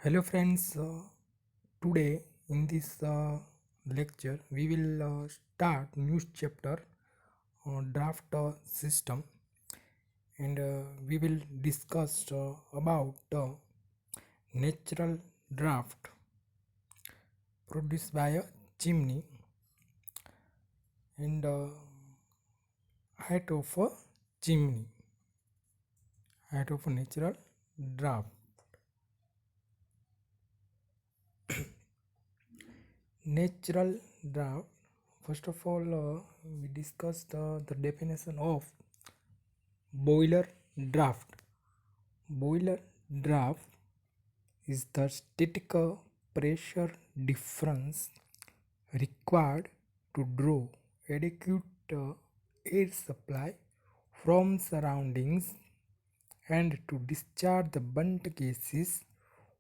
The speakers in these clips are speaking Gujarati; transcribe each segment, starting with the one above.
Hello friends, today in this lecture we will start new chapter draft system, and we will discuss about natural draft produced by a chimney and height of a chimney, height of a natural draft. Natural draft. First of all, we discussed the definition of boiler draft. Boiler draft is the static pressure difference required to draw adequate air supply from surroundings and to discharge the burnt gases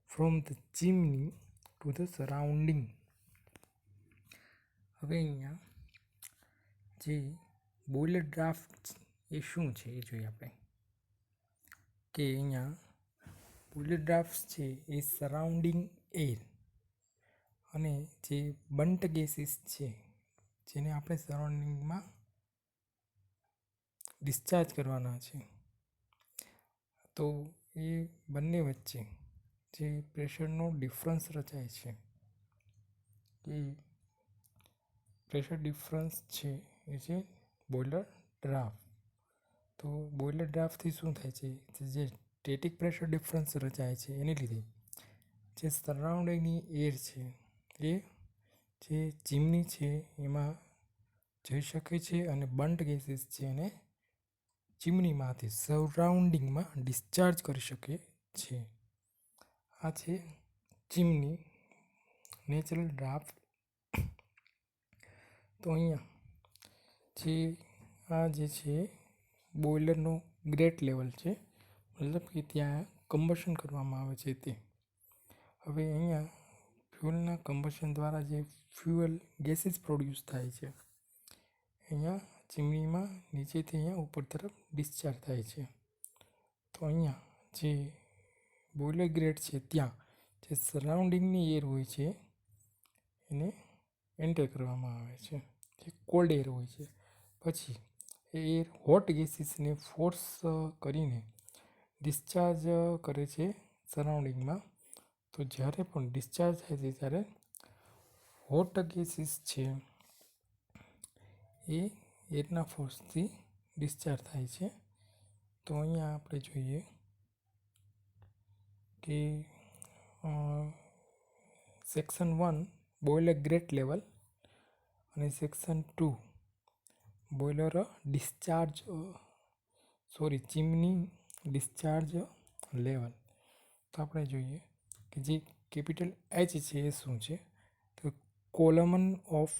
from the chimney to the surrounding. હવે અહીંયા જે બોઇલર ડ્રાફ્ટ એ શું છે એ જોઈએ આપણે કે અહીંયા બોઇલર ડ્રાફ્ટ છે એ સરાઉન્ડિંગ એર અને જે બન્ટ ગેસીસ છે જેને આપણે સરાઉન્ડિંગમાં ડિસ્ચાર્જ કરવાના છે તો એ બંને વચ્ચે જે પ્રેશરનો ડિફરન્સ રચાય છે એ પ્રેશર ડિફરન્સ છે એ છે બોઇલર ડ્રાફ્ટ. તો બોઇલર ડ્રાફ્ટથી શું થાય છે, જે સ્ટેટિક પ્રેશર ડિફરન્સ રચાય છે એને લીધે જે સરાઉન્ડિંગની એર છે એ જે ચીમની છે એમાં જઈ શકે છે અને બન્ટ ગેસીસ છે એને ચીમનીમાંથી સરાઉન્ડિંગમાં ડિસ્ચાર્જ કરી શકે છે. આ છે ચીમની નેચરલ ડ્રાફ્ટ. તો અહીંયા જે આ જે છે બોઇલરનો ગ્રેટ લેવલ છે, મતલબ કે ત્યાં કમ્બશન કરવામાં આવે છે તે. હવે અહીંયા ફ્યુઅલના કમ્બશન દ્વારા જે ફ્યુઅલ ગેસીસ પ્રોડ્યુસ થાય છે અહીંયા ચીમનીમાં નીચેથી અહીંયા ઉપર તરફ ડિસ્ચાર્જ થાય છે. તો અહીંયા જે બોઇલર ગ્રેટ છે ત્યાં જે સરાઉન્ડિંગની એર હોય છે એને એન્ટર કરવામાં આવે છે, જે કોલ્ડ એર હોય છે. પછી એ એર હોટ ગેસીસને ફોર્સ કરીને ડિસ્ચાર્જ કરે છે સરાઉન્ડિંગમાં. તો જ્યારે પણ ડિસ્ચાર્જ થાય છે ત્યારે હોટ ગેસીસ છે એ એરના ફોર્સથી ડિસ્ચાર્જ થાય છે. તો અહીંયા આપણે જોઈએ કે સેક્શન 1 બોઇલર ગ્રેટ લેવલ અને section 2 boiler discharge chimney discharge level. તો આપણે જોઈએ કે જે કેપિટલ એચ છે એ શું છે, તો કોલમન ઓફ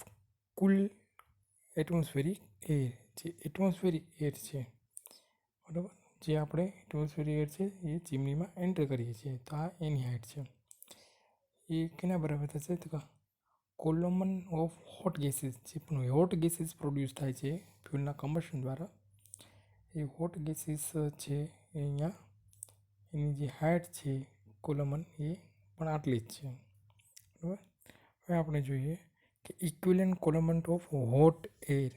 કુલ એટમોસ્ફેરિક એર. જે એટમોસ્ફેરિક એર છે બરાબર, જે આપણે એટમોસ્ફેરિક એર છે એ ચીમનીમાં એન્ટર કરીએ છીએ, તો આ એની હાઇટ છે. એ કેના બરાબર થશે, તો કોલમન ઓફ હોટ ગેસીસ, જે પણ હોટ ગેસીસ પ્રોડ્યુસ થાય છે ફ્યુલના કમ્બશન દ્વારા, એ હોટ ગેસીસ છે એ અહીંયા એની જે હાઇટ છે કોલમન એ પણ આટલી જ છે બરાબર. હવે આપણે જોઈએ કે ઇક્વિવેલન્ટ કોલમન્ટ ઓફ હોટ એર.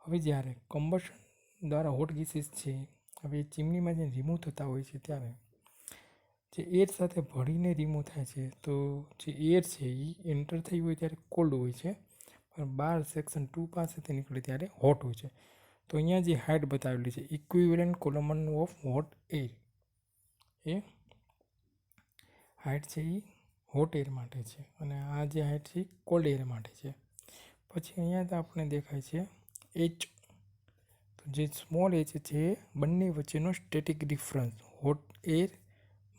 હવે જ્યારે કમ્બશન દ્વારા હોટ ગેસીસ છે હવે ચીમનીમાં જે રિમૂવ થતા હોય છે ત્યારે જે એર સાથે ભળીને રિમૂવ થાય છે, તો જે એર છે એ એન્ટર થઈ હોય ત્યારે કોલ્ડ હોય છે, પણ બહાર સેક્શન 2 પાસેથી નીકળે ત્યારે હોટ હોય છે. તો અહીંયા જે હાઇટ બતાવેલી છે equivalent column of hot air, એ હાઇટ છે એ હોટ એર માટે છે અને આ જે હાઇટ છે એ કોલ્ડ એર માટે છે. પછી અહીંયા તો આપણે દેખાય છે એચ. તો જે સ્મોલ એચ છે બંને વચ્ચેનો static difference, hot air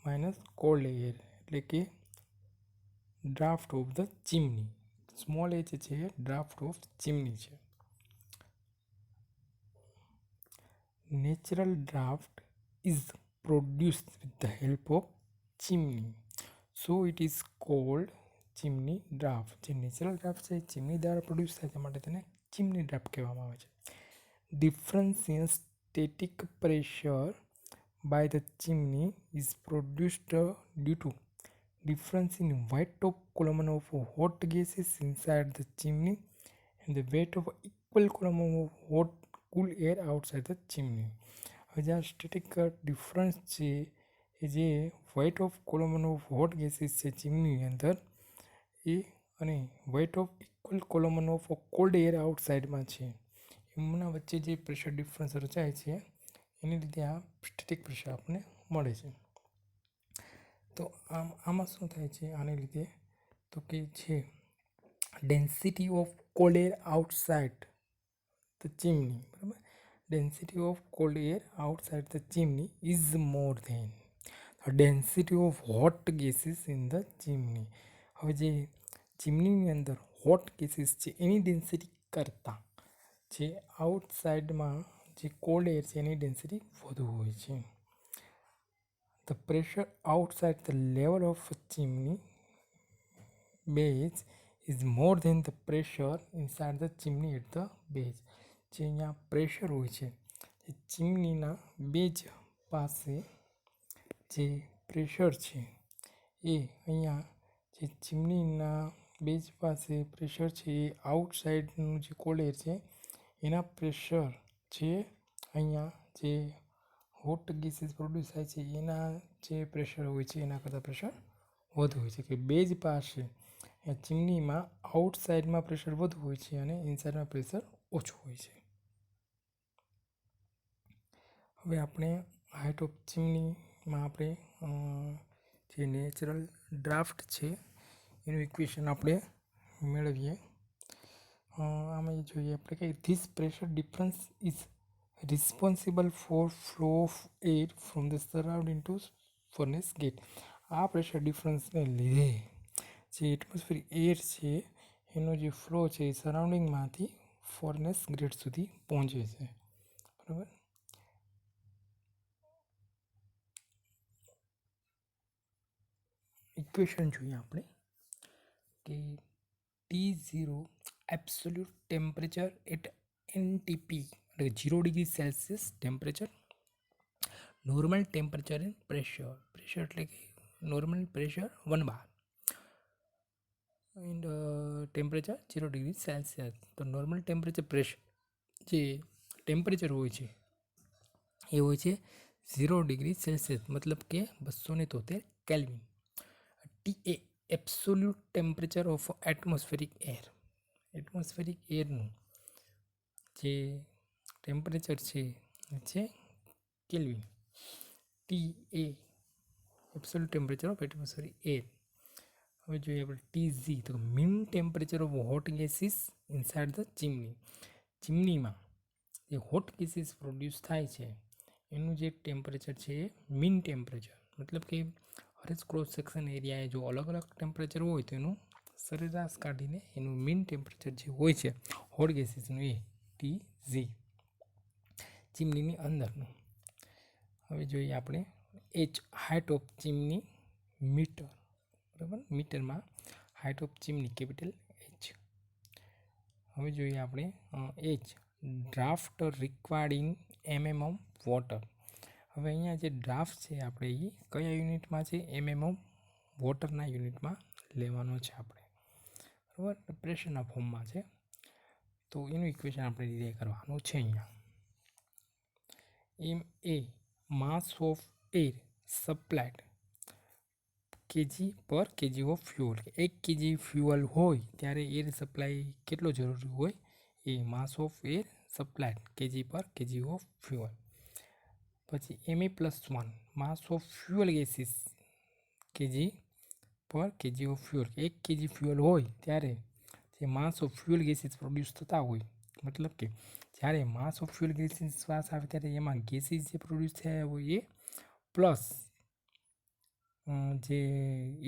minus cold air, એટલે કે draft of the chimney. Small H છે એ ડ્રાફ્ટ ઓફ ચીમની છે. Natural draft is produced with the help of chimney, so it is called chimney draft. જે નેચરલ ડ્રાફ્ટ છે એ ચીમની દ્વારા પ્રોડ્યુસ થાય છે માટે તેને ચીમની ડ્રાફ્ટ કહેવામાં આવે છે. Difference in static pressure by the chimney is produced due to difference in weight of column of hot gases inside the chimney and the weight of equal column of hot cool air outside the chimney. હવે જે સ્ટેટિક ડિફરન્સ છે એ જે weight of column of hot gases છે ચીમનીની અંદર એ અને weight of equal column of cold air આઉટસાઇડમાં છે એમના વચ્ચે જે પ્રેશર ડિફરન્સ રચાય છે એની લીધે આ સ્ટેટિક પ્રેશર આપણને મળે છે. તો આમાં શું થાય છે આને લીધે તો કે છે density of cold air outside the chimney, બરાબર. Density of cold air outside the chimney is more than the density of hot gases in the chimney. હવે જે ચીમનીની અંદર હોટ ગેસીસ છે એની ડેન્સિટી કરતાં જે આઉટસાઇડમાં જે કોલ્ડ એર છે એની ડેન્સિટી વધુ હોય છે. The pressure outside the level of a chimney base is more than the pressure inside the chimney at the base. જે અહીંયા પ્રેશર હોય છે એ ચીમનીના બેઝ પાસે જે પ્રેશર છે એ અહીંયા જે ચીમનીના બેઝ પાસે પ્રેશર છે એ આઉટસાઇડનું જે કોલ્ડ એર છે એના પ્રેશર છે અહીંયા જે હોટ ગેસીસ પ્રોડ્યુસ થાય છે એના જે પ્રેશર હોય છે એના કરતાં પ્રેશર વધુ હોય છે કે બેઝ પાસે ચીમનીમાં આઉટસાઇડમાં પ્રેશર વધુ હોય છે અને ઇનસાઇડમાં પ્રેશર ઓછું હોય છે. હવે આપણે હાઇટ ઓફ ચીમનીમાં આપણે જે નેચરલ ડ્રાફ્ટ છે એનું ઇક્વેશન આપણે મેળવીએ. આમાં એ જોઈએ આપણે કે this pressure difference is responsible for flow of air from the surrounding to furnace gate. આ પ્રેશર ડિફરન્સને લીધે જે એટમોસ્ફિયરિક એર છે એનો જે ફ્લો છે એ સરાઉન્ડિંગમાંથી ફર્નેસ ગ્રેટ સુધી પહોંચે છે, બરાબર. ઇક્વેશન જોઈએ આપણે કે T0 absolute temperature at NTP એટલે 0 degree Celsius temperature, normal temperature and pressure, pressure એટલે કે normal pressure 1 bar and temperature 0 degree Celsius. તો નોર્મલ ટેમ્પરેચર પ્રેશર જે ટેમ્પરેચર હોય છે એ હોય છે 0 ડિગ્રી સેલ્સિયસ મતલબ કે 273 kelvin. TA absolute temperature of atmospheric air, atmospheric એરનું જે ટેમ્પરેચર છે kelvin. TA absolute temperature of atmospheric air. હવે જોઈએ આપણે TZ તો mean temperature of hot gases inside the chimney. ચીમનીમાં જે હોટ ગેસીસ પ્રોડ્યુસ થાય છે એનું જે ટેમ્પરેચર છે એ મીન ટેમ્પરેચર મતલબ કે હરેક ક્રોસ સેક્શન એરિયાએ જો અલગ અલગ ટેમ્પરેચર હોય તો એનું સરેરાશ કાઢીને એનું મીન ટેમ્પરેચર જે હોય છે હોટ ગેસીસનું એ TZ ચીમનીની અંદરનું. હવે જોઈએ આપણે હાઇટ ઓફ ચીમની મીટર, બરાબર. મીટરમાં height of chimney capital H. હવે જોઈએ આપણે draft required in MM of water. હવે અહીંયા જે ડ્રાફ્ટ છે આપણે એ કયા યુનિટમાં છે MM ઓફ વોટરના યુનિટમાં લેવાનો છે આપણે, બરાબર. પ્રેશરના ફોર્મમાં છે તો એનું ઇક્વેશન આપણે ડિરાઈવ કરવાનું છે અહીંયા. MA mass of air supplied K G per KG of fuel. 1 kg fuel હોય ત્યારે એર સપ્લાય કેટલો જરૂરી હોય એ mass of air supplied K G per KG of fuel. પછી MA+1 mass of fuel gases K G per KG of fuel. 1 kg fuel હોય ત્યારે જે mass of fuel gases produce થતા હોય મતલબ કે જ્યારે માસ ઓફ ફ્યુઅલ ગેસીસ શ્વાસ આવે ત્યારે એમાં ગેસીસ જે પ્રોડ્યુસ થયા હોય એ પ્લસ જે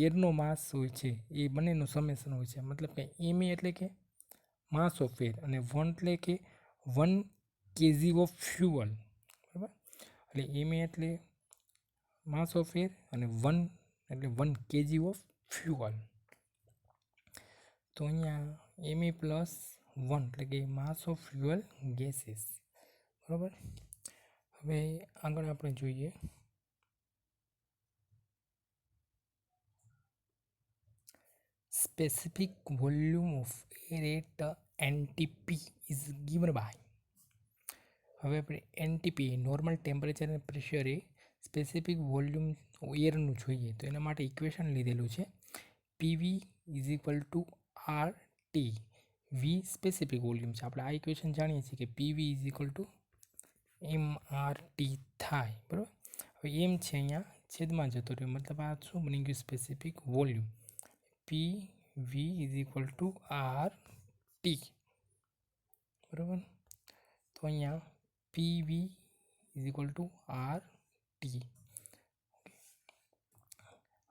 એરનો માસ હોય છે એ બંનેનું સમેશન હોય છે. મતલબ કે MA એટલે કે માસ ઓફ એર અને 1 એટલે કે 1 kg ઓફ ફ્યુઅલ, બરાબર. એટલે MA એટલે માસ ઓફ એર અને 1 એટલે 1 kg ઓફ ફ્યુઅલ. તો અહીંયા MA+1 એટલે કે માસ ઓફ ફ્યુઅલ ગેસીસ, બરાબર. હવે આગળ આપણે જોઈએ specific volume of air at NTP is given by. હવે આપણે NTP નોર્મલ ટેમ્પરેચર અને પ્રેશરે સ્પેસિફિક વોલ્યુમ એરનું જોઈએ તો એના માટે ઇક્વેશન લીધેલું છે PV is equal to RT. V specific volume છે. આપણે આ ઇક્વેશન જાણીએ છીએ કે PV is equal to MRT થાય, બરાબર. હવે એમ છે અહીંયા છેદમાં જતો રહ્યો, મતલબ આ શું બની ગયું specific volume. PV is equal to RT, બરાબર. તો અહીંયા PV is equal to RT.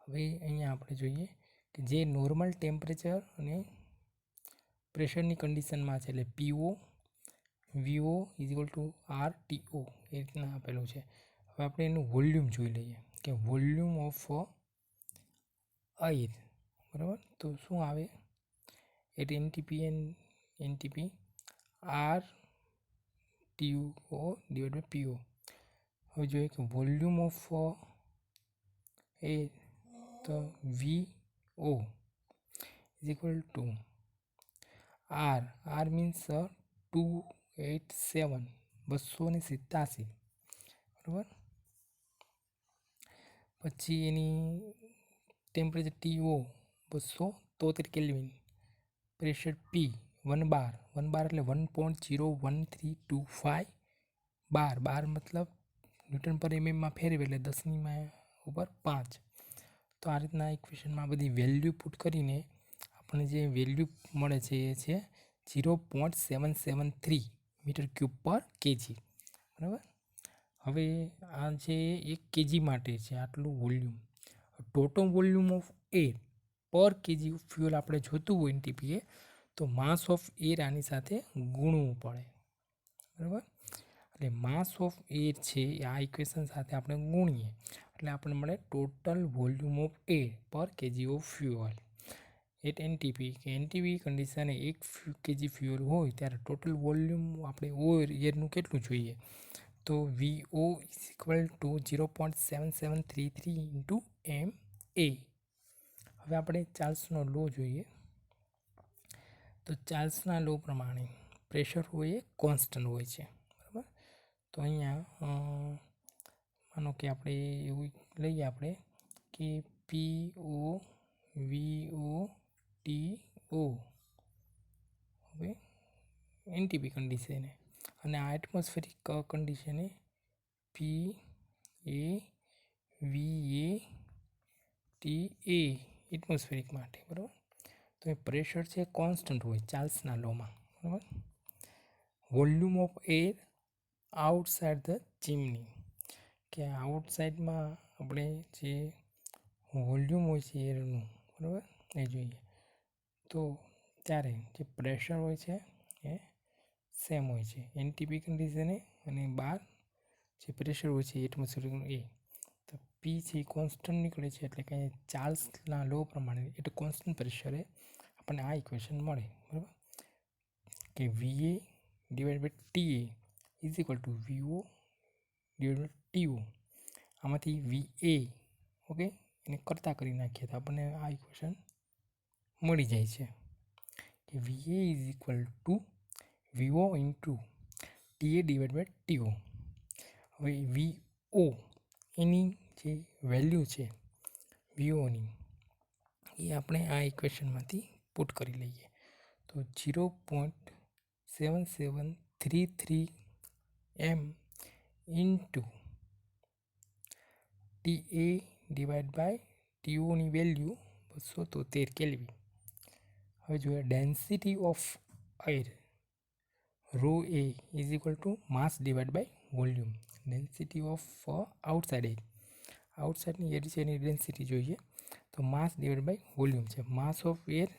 હવે અહીંયા આપણે જોઈએ કે જે નોર્મલ ટેમ્પરેચર અને પ્રેશરની કન્ડિશનમાં છે એટલે PO VO is equal two RTO એ રીતના આપેલું છે. હવે આપણે એનું વોલ્યુમ જોઈ લઈએ કે વોલ્યુમ ઓફ એર, બરાબર. તો શું આવે at NTP RTO divide by PO. હવે જોઈએ કે વોલ્યુમ ઓફ એર તો VO is equal to R means 287, બરાબર. પછી એની temperature TO 273 kelvin, pressure P 1 bar એટલે 1.01325 બાર મતલબ ન્યૂટન પર એમએમમાં ફેરવે એટલે 10⁵. તો આ રીતના ઇક્વેશનમાં બધી વેલ્યુ પુટ કરીને આપણને જે વેલ્યુ મળે છે એ છે 0.773 મીટર ક્યુબ પર કેજી, બરાબર. હવે આ જે 1 kg માટે છે આટલું volume. Total volume of air per KG fuel આપણે જોતું હોય NTPએ તો માસ ઓફ એર આની સાથે ગુણવું પડે, બરાબર. એટલે માસ ઓફ એર છે આ ઇક્વેશન સાથે આપણે ગુણીએ એટલે આપણને મળે total volume of air per KG of fuel at NTP. કે NTP કન્ડિશને 1 kg ફ્યુઅલ હોય ત્યારે ટોટલ વોલ્યુમ આપણે એરનું કેટલું જોઈએ તો VO is equal to 0.7733 into MA. હવે આપણે ચાર્લ્સનો લો જોઈએ તો ચાર્લ્સના લો પ્રમાણે પ્રેશર હોય એ કોન્સ્ટન્ટ હોય છે, બરાબર. તો અહીંયા માનો કે આપણે એવું લઈએ આપણે કે PO VO TO હવે NTP કન્ડિશને અને આ એટમોસ્ફેરિક કન્ડિશને PA VA TA એટમોસ્ફેરિક માટે, બરાબર. તો એ પ્રેશર છે કોન્સ્ટન્ટ હોય ચાર્લ્સના લોમાં, બરાબર. Volume of air outside the chimney, કે આઉટસાઇડમાં આપણે જે વોલ્યુમ હોય છે એરનું, બરાબર, એ જોઈએ તો ત્યારે જે પ્રેશર હોય છે એ સેમ હોય છે NTP કન્ડિશને અને બહાર જે પ્રેશર હોય છે એટમોસ્ફિયરનું એ તો P છે એ કોન્સ્ટન્ટ નીકળે છે એટલે કે ચાર્લ્સના લો પ્રમાણે એટલે કોન્સ્ટન્ટ પ્રેશરે આપણને આ ઇક્વેશન મળે, બરાબર. કે VA divide by TA is equal to VO divide by TO. આમાંથી VA ઓકે એને કરતા કરી નાખીએ તો આપણને આ ઇક્વેશન મળી જાય છે કે VA is equal to VO into TA divide by TO. હવે VO એની જે વેલ્યુ છે VOની એ આપણે આ ઇક્વેશનમાંથી પુટ કરી લઈએ તો 0.7733 M into TA divide by TOની વેલ્યુ 273 કેલ્વિન. હવે જોઈએ density of air ρA is equal to mass divide by volume. Density of outside air, આઉટસાઇડની એર છે એની ડેન્સિટી જોઈએ તો માસ ડિવાઇડ બાય વોલ્યુમ છે. Mass of air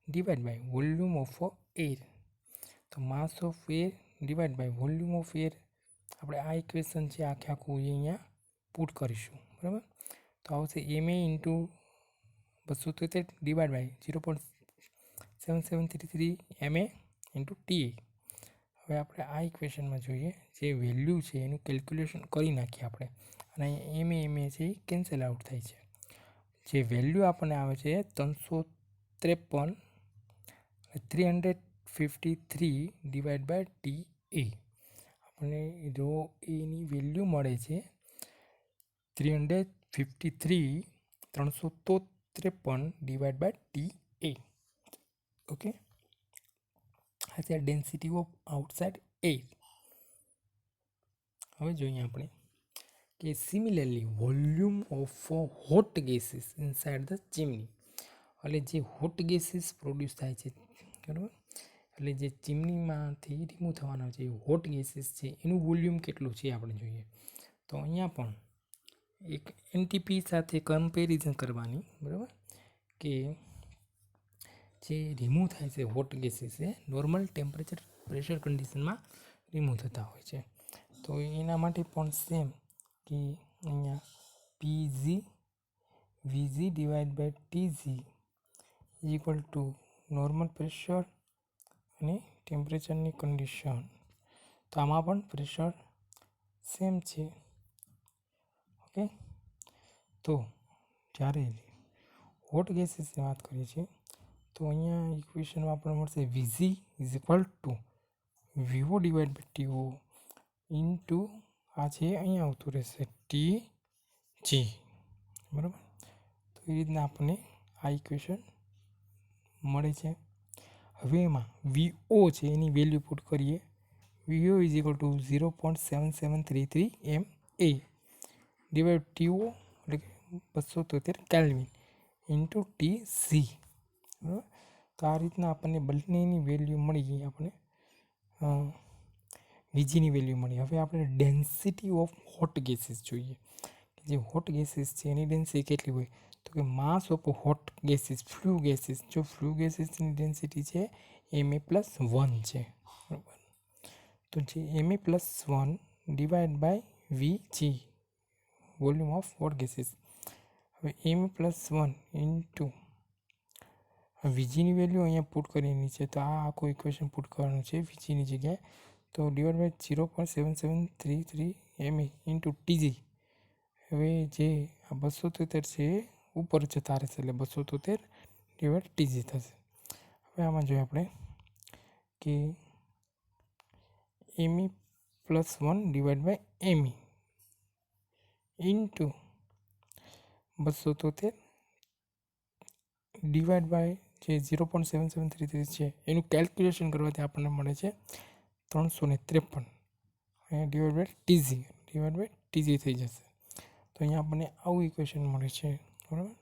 divide by volume of air, તો mass of air divide by volume of air આપણે આ ઇક્વેશન છે આખે આખું અહીંયા પુટ કરીશું, બરાબર. તો આવશે MA into 273 divide by 0.7733 MA into TA. હવે આપણે આ ઇક્વેશનમાં જોઈએ જે વેલ્યુ છે એનું કેલ્ક્યુલેશન કરી નાખીએ આપણે અને અહીંયા MA છે એ કેન્સલ આઉટ થાય છે. જે વેલ્યુ આપણને આવે છે 300 353 ડિવાઈડ બાય ટી એ. આપણને રો એની વેલ્યુ મળે છે 353 divide by T A. Okay, આ છે ડેન્સિટી ઓફ આઉટસાઇડ એ. હવે જોઈએ આપણે કે similarly volume of hot gases inside the chimney. એટલે જે હોટ ગેસીસ પ્રોડ્યુસ થાય છે, બરાબર, એટલે જે ચીમનીમાંથી રિમૂવ થવાના છે હોટ ગેસીસ છે એનું વોલ્યુમ કેટલું છે આપણે જોઈએ. તો અહીંયા પણ એક એનટીપી સાથે કમ્પેરિઝન કરવાની, બરાબર, કે જે રિમૂવ થાય છે હોટ ગેસીસ એ નોર્મલ ટેમ્પરેચર પ્રેશર કન્ડિશનમાં રિમૂવ થતા હોય છે. તો એના માટે પણ સેમ કે અહીંયા PG VG divide by TG equal to normal pressure અને ટેમ્પરેચરની કન્ડિશન. તો આમાં પણ પ્રેશર સેમ છે. ઓકે, તો જ્યારે હોટ ગેસીસની વાત કરીએ છીએ તો અહીંયા ઇક્વેશનમાં આપણને મળશે VG is equal to VO divide by TO into આ છે અહીંયા આવતું રહેશે ટી જી, બરાબર. તો એ રીતના આપણને આ ઇક્વેશન મળે છે. હવે એમાં વીઓ છે એની વેલ્યુ પુટ કરીએ. VO is equal to 0.7733 M A divide TO એટલે કે 273 કેલ્વિન ઇન્ટુ ટી સી, બરાબર. તો આ રીતના આપણને બંનેની વેલ્યુ મળી ગઈ. આપણે વીજીની વેલ્યુ મળી. હવે આપણે ડેન્સિટી ઓફ હોટ ગેસીસ જોઈએ. જે હોટ ગેસીસ છે એની ડેન્સિટી કેટલી હોય, તો કે mass of hot gases flue gases. જો ફ્લુ ગેસીસની ડેન્સિટી છે Ma+1 છે, બરાબર. તો જે Ma+1 divide by VG volume of hot gases. હવે Ma+1 ઇન્ટુ વીજીની વેલ્યુ અહીંયા પુટ કરીની છે, તો આ આખું ઇક્વેશન પુટ કરવાનું છે વીજીની જગ્યાએ. તો divide by 0.7733 Ma into TG. હવે જે આ 273 છે એ ઉપર જતા રહેશે એટલે 273 ડિવાઈડ ટીજી થશે. હવે આમાં જોઈએ આપણે કે Me+1 divide by Me into 273 divide by જે 0.7733 છે એનું કેલ્ક્યુલેશન કરવાથી આપણને મળે છે 353 અહીંયા ડિવાઈડ બાય ટીજી થઈ જશે. તો અહીંયા આપણને આવું ઇક્વેશન મળે છે, બરાબર,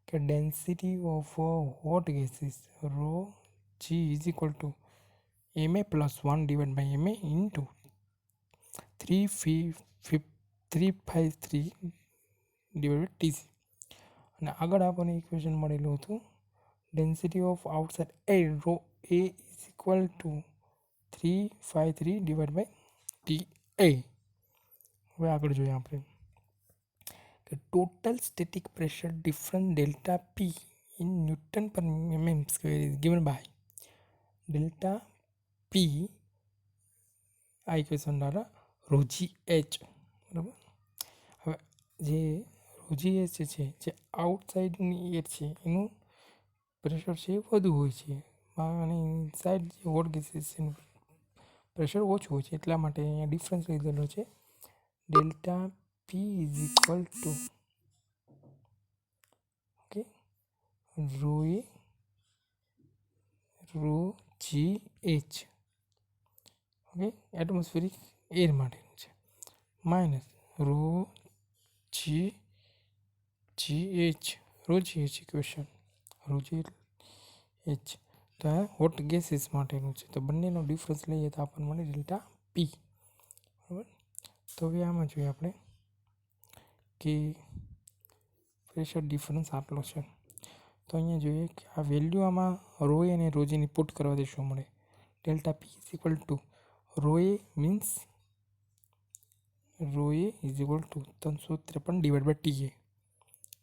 કે density of hot gases rho G is equal to Ma+1 divide by Ma into 353 divide by T C. અને આગળ આપણને ઇક્વેશન મળેલું હતું ડેન્સિટી ઓફ આઉટસાઇડ એ rho A is equal to 353 divide by T A. હવે આગળ જોઈએ આપણે કે total static pressure difference delta P in newton per mm square is given by delta P આ ઇક્વેશન દ્વારા રોજી એચ, બરાબર. હવે જે રોજી એચ છે જે આઉટસાઇડની એર છે એનું પ્રેશર છે એ વધુ હોય છે અને ઇનસાઇડ જે હોટ ગેસીસ એનું પ્રેશર ઓછું હોય છે. એટલા માટે અહીંયા ડિફરન્સ લીધેલો છે. Delta P is equal to okay rho G H, okay, atmospheric air માટેનું છે, minus rho G H equation rho G H. તો આ હોટ ગેસીસ માટેનું છે. તો બંનેનો ડિફરન્સ લઈએ તો આપણને મળે ડેલ્ટા પી, બરાબર. તો હવે આમાં જોઈએ આપણે કે પ્રેશર ડિફરન્સ આટલો છે. તો અહીંયા જોઈએ કે આ વેલ્યુ આમાં રોએ અને રોજીની પુટ કરવાથી શું મળે. Delta P is equal to rho A means rho A is equal to 353 divide by T A,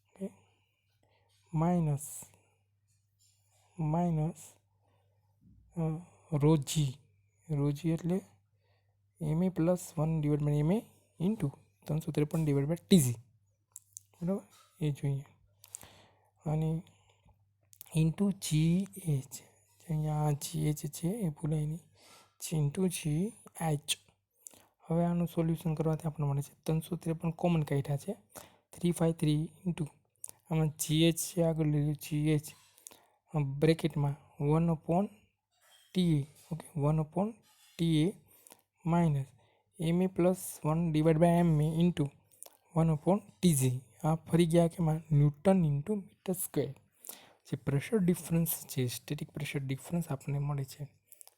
okay, minus rho G એટલે Ma+1 divide by Ma into 353 divide by T G, બરાબર, એ જોઈએ. અને ઇન્ટુ જી એચ, અહીંયા જી એચ છે એ ભૂલાય નહીં, ઇન્ટુ જી એચ. હવે આનું સોલ્યુશન કરવાથી આપણને મળે છે 353 કોમન કાઢ્યા છે, 353 ઇન્ટુ આમાં જી એચ છે, આગળ લીધું જી એચ બ્રેકેટમાં 1/TA, okay 1/TA minus MA plus 1/MA into 1/TG. આ ફરી ગયા કે ન્યૂટન ઇન્ટુ મીટર સ્ક્વેર. જે પ્રેશર ડિફરન્સ છે, સ્ટેટિક પ્રેશર ડિફરન્સ આપણને મળે છે,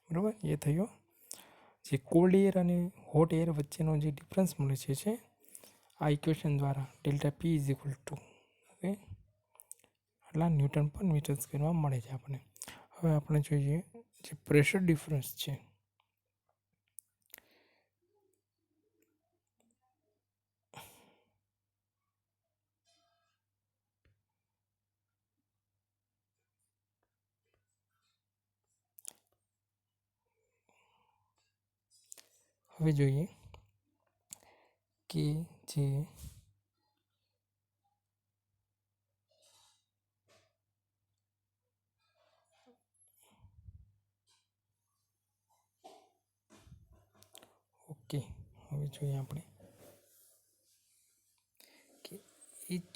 બરાબર. એ થયો જે કોલ્ડ એર અને હોટ એર વચ્ચેનો જે ડિફરન્સ મળે છે આ ઇક્વેશન દ્વારા delta P is equal to, okay, આટલા ન્યૂટન પર મીટર સ્ક્વેરમાં મળે છે આપણને. હવે આપણે જોઈએ જે પ્રેશર ડિફરન્સ છે, હવે જોઈએ કે જે ઓકે, હવે જોઈએ આપણે કે ઇચ